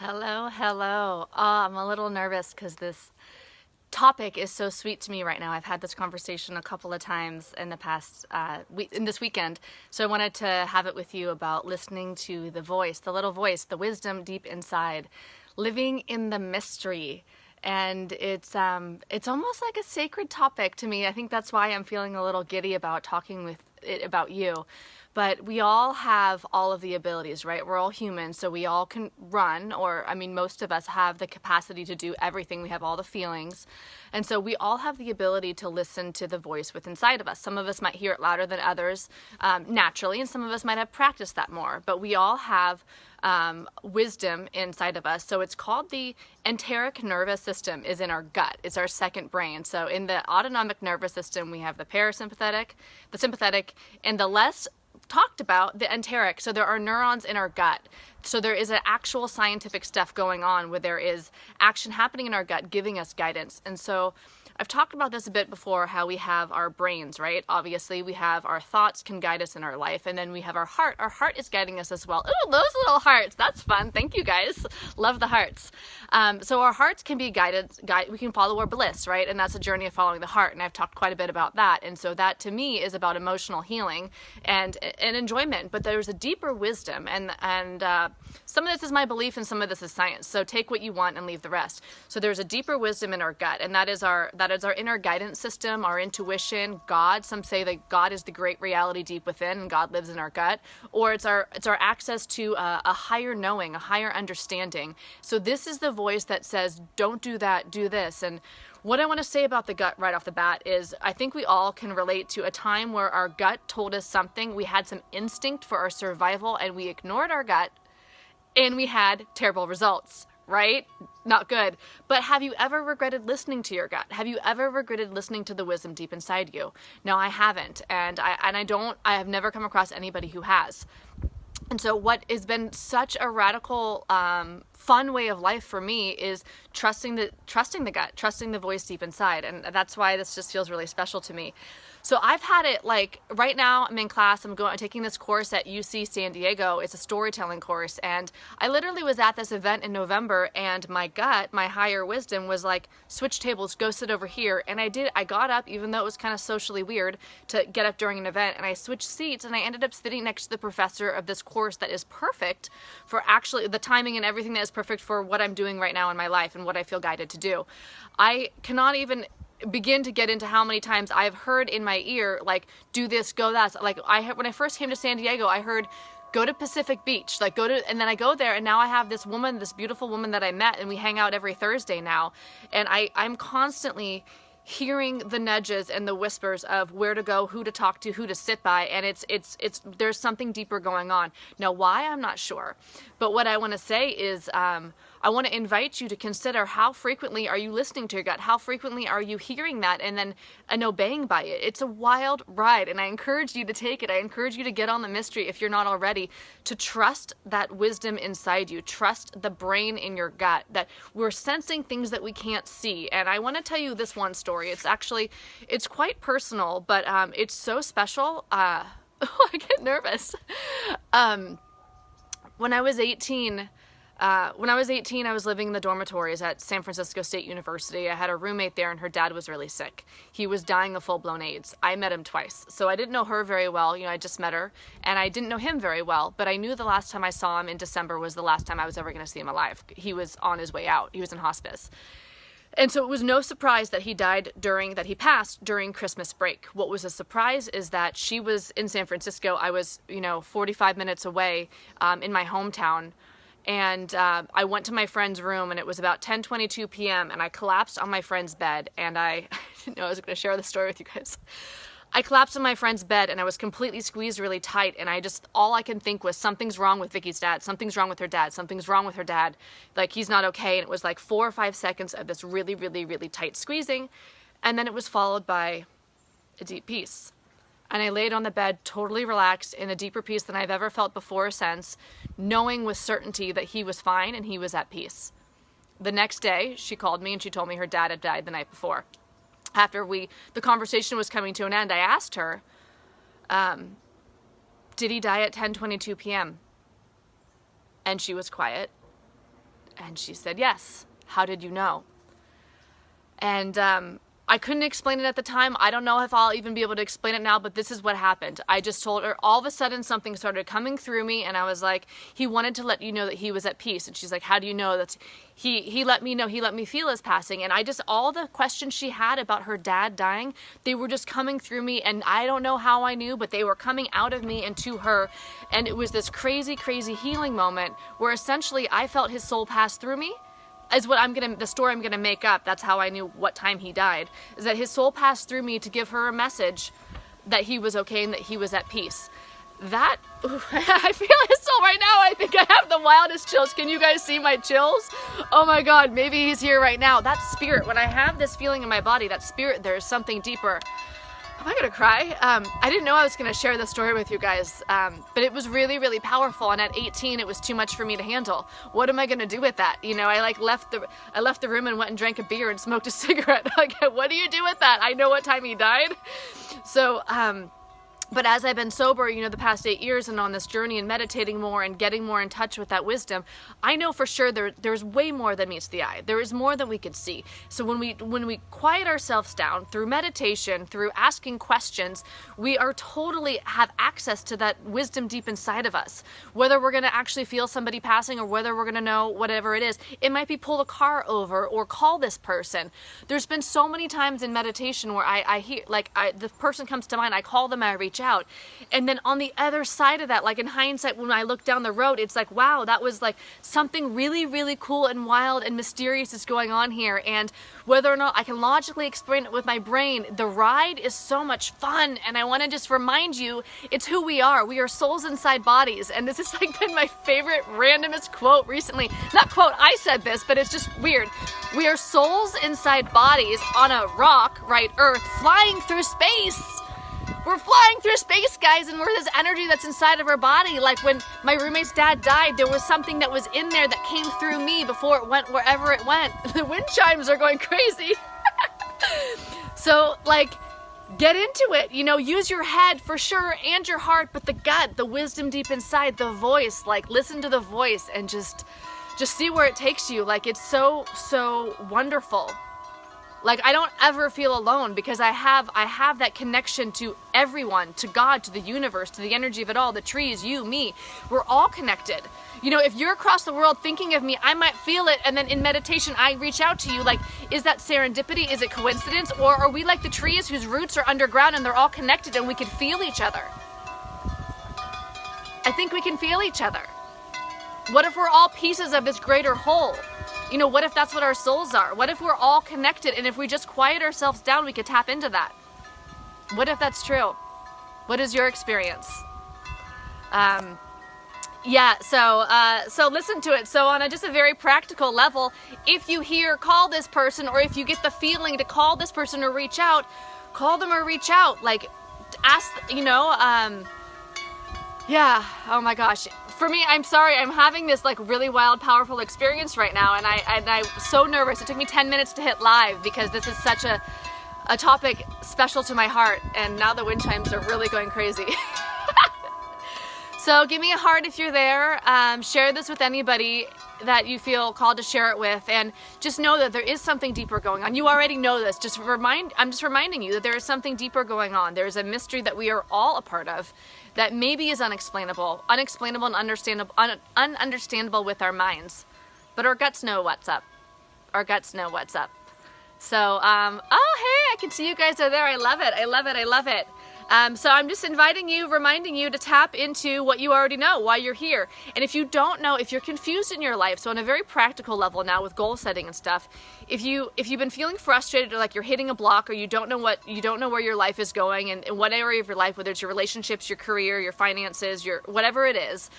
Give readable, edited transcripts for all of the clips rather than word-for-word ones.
Hello, hello. I'm a little nervous because this topic is so sweet to me right now. I've had this conversation a couple of times in the past in this weekend, so I wanted to have it with you about listening to the voice, the little voice, the wisdom deep inside, living in the mystery. And it's almost like a sacred topic to me. I think that's why I'm feeling a little giddy about talking with it about you. But we all have all of the abilities, right? We're all human, so we all can run, or I mean, most of us have the capacity to do everything. We have all the feelings. And so we all have the ability to listen to the voice within inside of us. Some of us might hear it louder than others naturally, and some of us might have practiced that more. But we all have wisdom inside of us. So it's called the enteric nervous system, is in our gut. It's our second brain. So in the autonomic nervous system, we have the parasympathetic, the sympathetic, and the less talked about, the enteric. So there are neurons in our gut. So there is an actual scientific stuff going on where there is action happening in our gut giving us guidance. And so I've talked about this a bit before, how we have our brains, right? Obviously, we have our thoughts can guide us in our life, and then we have our heart. Our heart is guiding us as well. Ooh, those little hearts. That's fun. Thank you, guys. Love the hearts. So our hearts can be guided. We can follow our bliss, right? And that's a journey of following the heart, and I've talked quite a bit about that. And so that, to me, is about emotional healing and enjoyment. But there's a deeper wisdom, and some of this is my belief, and some of this is science. So take what you want and leave the rest. So there's a deeper wisdom in our gut, and that is our inner guidance system, our intuition, God. Some say that God is the great reality deep within, and God lives in our gut. Or it's our access to a higher knowing, a higher understanding. So this is the voice that says, don't do that, do this. And what I want to say about the gut right off the bat is I think we all can relate to a time where our gut told us something. We had some instinct for our survival, and we ignored our gut, and we had terrible results. Right? Not good. But have you ever regretted listening to your gut? Have you ever regretted listening to the wisdom deep inside you? No, I haven't. And I have never come across anybody who has. And so what has been such a radical, fun way of life for me is trusting the gut, trusting the voice deep inside. And that's why this just feels really special to me. So I've had it like right now I'm in class, I'm taking this course at UC San Diego. It's a storytelling course. And I literally was at this event in November, and my gut, my higher wisdom was like, switch tables, go sit over here. And I got up, even though it was kind of socially weird to get up during an event, and I switched seats, and I ended up sitting next to the professor of this course that is perfect for actually the timing and everything that is perfect for what I'm doing right now in my life and what I feel guided to do. I cannot even begin to get into how many times I've heard in my ear, like, do this, go that. Like when I first came to San Diego, I heard, go to Pacific Beach, and then I go there, and now I have this woman, this beautiful woman that I met, and we hang out every Thursday now. And I'm constantly hearing the nudges and the whispers of where to go, who to talk to, who to sit by, and it's there's something deeper going on. Now, why, I'm not sure. But what I want to say is, I want to invite you to consider, how frequently are you listening to your gut? How frequently are you hearing that and obeying by it? It's a wild ride, and I encourage you to take it. I encourage you to get on the mystery, if you're not already, to trust that wisdom inside you. Trust the brain in your gut, that we're sensing things that we can't see. And I want to tell you this one story. It's quite personal, but it's so special. I get nervous. When I was 18, I was living in the dormitories at San Francisco State University. I had a roommate there, and her dad was really sick. He was dying of full-blown AIDS. I met him twice. So I didn't know her very well. I just met her, and I didn't know him very well, but I knew the last time I saw him in December was the last time I was ever going to see him alive. He was on his way out. He was in hospice. And so it was no surprise that he passed during Christmas break. What was a surprise is that she was in San Francisco. I was, 45 minutes away in my hometown. And I went to my friend's room, and it was about 10:22 p.m. and I collapsed on my friend's bed, and I didn't know I was going to share this story with you guys. I collapsed on my friend's bed, and I was completely squeezed really tight, and all I can think was, something's wrong with Vicky's dad, something's wrong with her dad, something's wrong with her dad, like, he's not okay. And it was like 4 or 5 seconds of this really, really, really tight squeezing, and then it was followed by a deep peace. And I laid on the bed totally relaxed, in a deeper peace than I've ever felt before or since, knowing with certainty that he was fine and he was at peace. The next day, she called me and she told me her dad had died the night before. After the conversation was coming to an end, I asked her, did he die at 10:22 p.m.? And she was quiet. And she said, yes. How did you know? And I couldn't explain it at the time. I don't know if I'll even be able to explain it now, but this is what happened. I just told her, all of a sudden something started coming through me, and I was like, he wanted to let you know that he was at peace. And she's like, how do you know that? He let me know, he let me feel his passing. And I just, all the questions she had about her dad dying, they were just coming through me, and I don't know how I knew, but they were coming out of me and to her. And it was this crazy, crazy healing moment where essentially I felt his soul pass through me. Is what the story I'm gonna make up. That's how I knew what time he died. Is that his soul passed through me to give her a message that he was okay and that he was at peace. That, I feel his soul right now. I think I have the wildest chills. Can you guys see my chills? Oh my God, maybe he's here right now. That spirit, when I have this feeling in my body, that spirit, there's something deeper. Am I gonna cry? I didn't know I was gonna share this story with you guys, but it was really, really powerful. And at 18, it was too much for me to handle. What am I gonna do with that? You know, I left the room and went and drank a beer and smoked a cigarette. Like, what do you do with that? I know what time he died. So, but as I've been sober, you know, the past 8 years and on this journey and meditating more and getting more in touch with that wisdom, I know for sure there's way more than meets the eye. There is more than we can see. So when we quiet ourselves down through meditation, through asking questions, we are totally have access to that wisdom deep inside of us. Whether we're going to actually feel somebody passing or whether we're going to know whatever it is, it might be pull a car over or call this person. There's been so many times in meditation where I hear, like, the person comes to mind, I call them, I reach out. And then on the other side of that, like in hindsight, when I look down the road, it's like, wow, that was like something really, really cool and wild and mysterious is going on here. And whether or not I can logically explain it with my brain, the ride is so much fun. And I want to just remind you, it's who we are. We are souls inside bodies. And this has like been my favorite randomest quote recently. Not quote, I said this, but it's just weird. We are souls inside bodies on a rock, right, Earth, flying through space. We're flying through space, guys, and we're this energy that's inside of our body. Like when my roommate's dad died, there was something that was in there that came through me before it went wherever it went. The wind chimes are going crazy. So, like, get into it. You know, use your head for sure and your heart, but the gut, the wisdom deep inside, the voice, like, listen to the voice and just see where it takes you. Like, it's so, so wonderful. Like, I don't ever feel alone because I have that connection to everyone, to God, to the universe, to the energy of it all, the trees, you, me. We're all connected. You know, if you're across the world thinking of me, I might feel it, and then in meditation, I reach out to you. Like, is that serendipity? Is it coincidence? Or are we like the trees whose roots are underground and they're all connected and we can feel each other? I think we can feel each other. What if we're all pieces of this greater whole? You know, what if that's what our souls are? What if we're all connected and if we just quiet ourselves down, we could tap into that? What if that's true? What is your experience? So listen to it. So on just a very practical level, if you hear call this person, or if you get the feeling to call this person or reach out, call them or reach out. Like, ask, you know, yeah, oh my gosh. For me, I'm sorry, I'm having this like really wild, powerful experience right now, and I'm so nervous. It took me 10 minutes to hit live because this is such a topic special to my heart, and now the wind chimes are really going crazy. So give me a heart if you're there. Share this with anybody that you feel called to share it with, and just know that there is something deeper going on. You already know this. I'm just reminding you that there is something deeper going on. There's a mystery that we are all a part of that maybe is unexplainable and ununderstandable with our minds, but our guts know what's up. Our guts know what's up. So, oh hey, I can see you guys are there. I love it. I love it. I love it. So I'm just inviting you, reminding you to tap into what you already know while you're here. And if you don't know, if you're confused in your life, so on a very practical level now with goal setting and stuff, if you've been feeling frustrated or like you're hitting a block or you don't know where your life is going and in what area of your life, whether it's your relationships, your career, your finances, your whatever it is,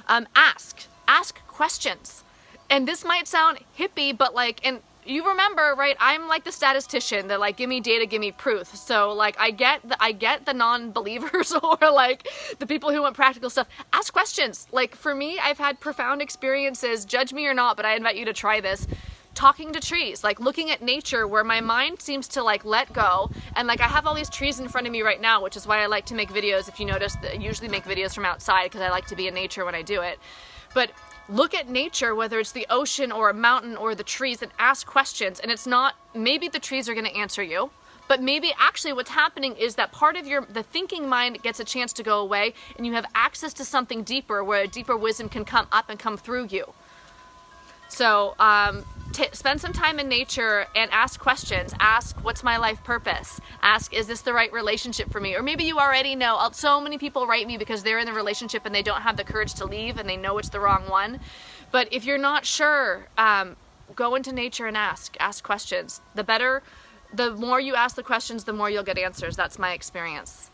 ask questions. And this might sound hippie, but like, and you remember, right? I'm like the statistician that like, give me data, give me proof. So like, I get the non-believers or like the people who want practical stuff. Ask questions. Like for me, I've had profound experiences, judge me or not, but I invite you to try this. Talking to trees, like looking at nature where my mind seems to like let go. And like I have all these trees in front of me right now, which is why I like to make videos. If you notice, I usually make videos from outside because I like to be in nature when I do it. But look at nature, whether it's the ocean or a mountain or the trees, and ask questions. And it's not, maybe the trees are going to answer you, but maybe actually what's happening is that part of the thinking mind gets a chance to go away, and you have access to something deeper where a deeper wisdom can come up and come through you. So spend some time in nature and ask questions. Ask, what's my life purpose? Ask, is this the right relationship for me? Or maybe you already know. So many people write me because they're in the relationship and they don't have the courage to leave and they know it's the wrong one. But if you're not sure, go into nature and ask questions. The more you ask the questions, the more you'll get answers. That's my experience.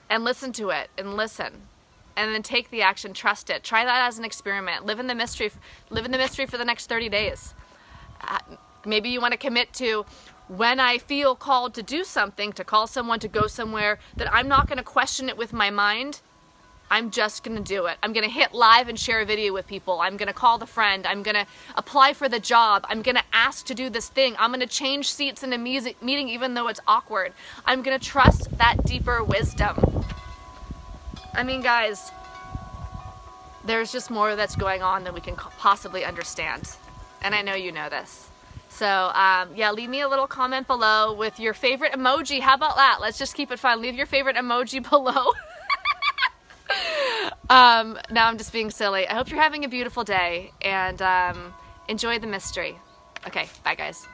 And listen to it, and listen. And then take the action, trust it. Try that as an experiment. Live in the mystery for the next 30 days. Maybe you want to commit to, when I feel called to do something, to call someone, to go somewhere, that I'm not going to question it with my mind. I'm just going to do it. I'm going to hit live and share a video with people. I'm going to call the friend. I'm going to apply for the job. I'm going to ask to do this thing. I'm going to change seats in a meeting even though it's awkward. I'm going to trust that deeper wisdom. I mean, guys, there's just more that's going on than we can possibly understand. And I know you know this. So, yeah, leave me a little comment below with your favorite emoji. How about that? Let's just keep it fun. Leave your favorite emoji below. Now I'm just being silly. I hope you're having a beautiful day, and enjoy the mystery. Okay, bye guys.